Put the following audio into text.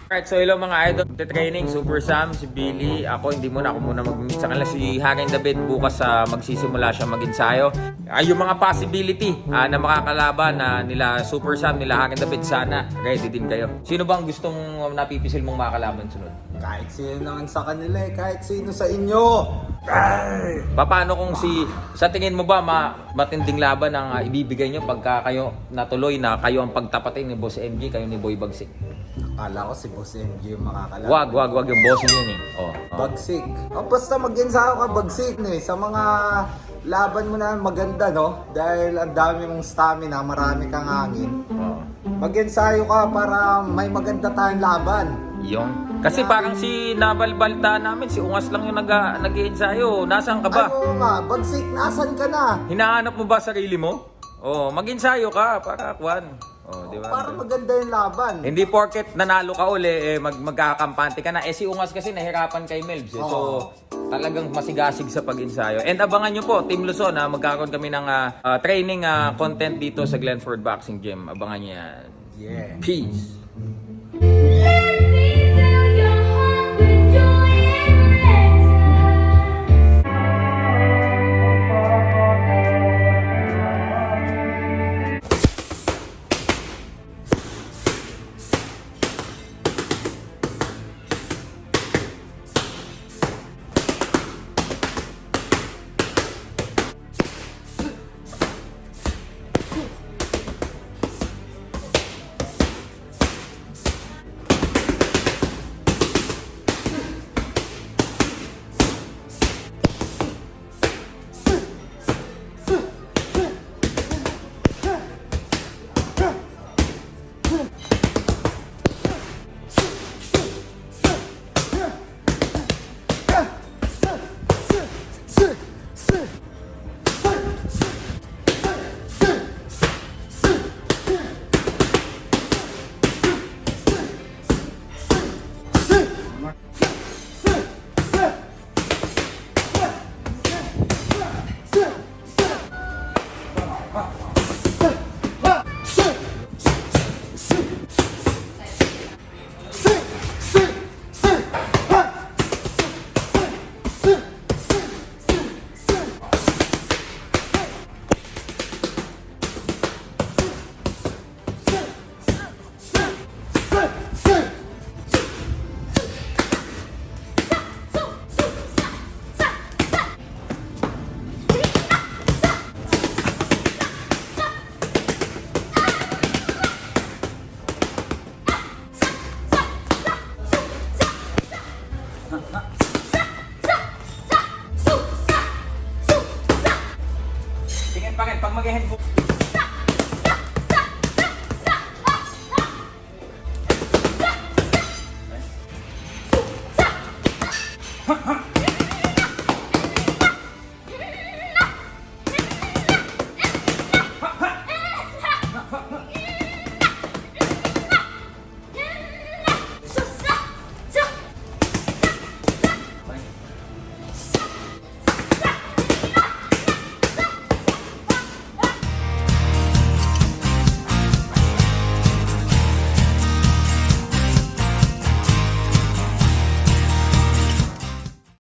Alright, so hello mga idol. Training Super Sam, si Billy. Ako ako muna mag-meet sa kanila. Si Haring David bukas magsisimula siya mag-ensayo. Yung mga possibility na makakalaban na nila Super Sam, nila Haring David, sana ready din kayo. Sino bang gustong napipisil mong makakalaban sunod? Kahit sino naman sa kanila kahit sino sa inyo. Ay! Paano kung sa tingin mo ba matinding laban ang ibibigay nyo pagka kayo natuloy na kayo ang pagtapatin ni Boss MG, kayo ni Boy Bagsik? Akala ko si Boss MG yung makakalaban. Wag yung boss niyo yun eh. Bagsik. Basta mag-ensayo ka, Bagsik. Sa mga laban mo na maganda, no? Dahil ang dami mong stamina, marami kang hangin. Mag-ensayo ka para may maganda tayong laban. Yung kasi parang si nabalbalta namin, si Ungas lang yung nag-iensayo. Nasaan ka ba? Ano nga, Bagsik, nasan ka na? Hinahanap mo ba sarili mo? Mag-ensayo ka para kwan. Di ba? Para maganda yung laban. Hindi porket nanalo ka uli, magkakampante ka na. Si Ungas kasi nahirapan kay Melbs. So, talagang masigasig sa pag-ensayo. And abangan nyo po, Team Luzon, magkakaroon kami ng training content dito sa Glenford Boxing Gym. Abangan nyo yan. Yeah. Peace! Tingin pa rin, pag mag-hand book. Ha!